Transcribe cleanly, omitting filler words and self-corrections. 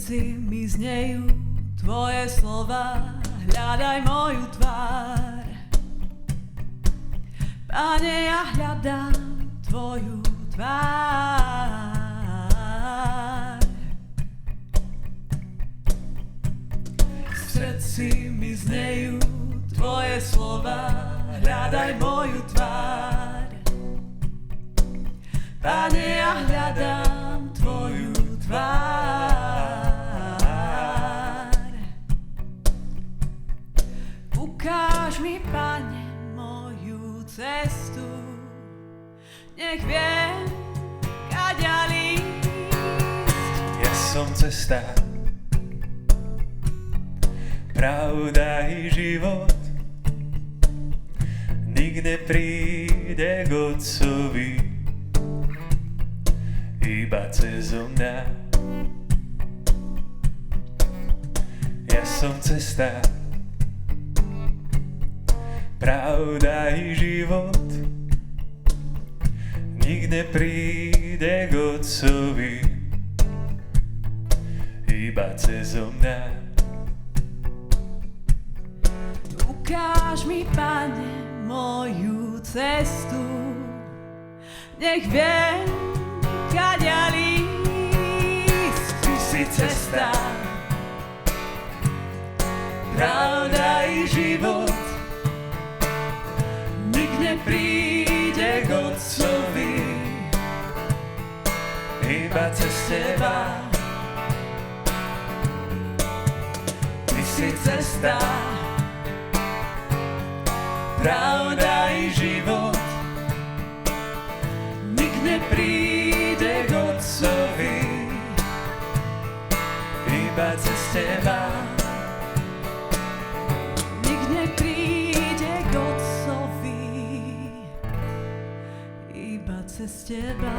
srdci mi znejú tvoje slova, hľadaj moju tvár. Pane, ja hľadám tvoju tvár. V srdci mi znejú tvoje slova, hľadaj moju tvár. Pane, ja hľadám tvoju tvár. Ukáž mi, Pane, moju cestu, nech viem, kaďaľ ísť. Ja som cesta, pravda i život, nik nepríde k Otcovi, iba cezo mňa. Ja som cesta, pravda i život, nik nepríde k Otcovi, iba cezo mňa. Ukáž mi, Pane, moju cestu, nech viem, kaďaľ ísť. Ty si cesta, pravda i život, nik nepríde k Otcovi, iba cez teba. Ty si cesta, pravda i život, nik nepríde k Otcovi, iba cez teba. Nik nepríde k Otcovi, iba cez teba.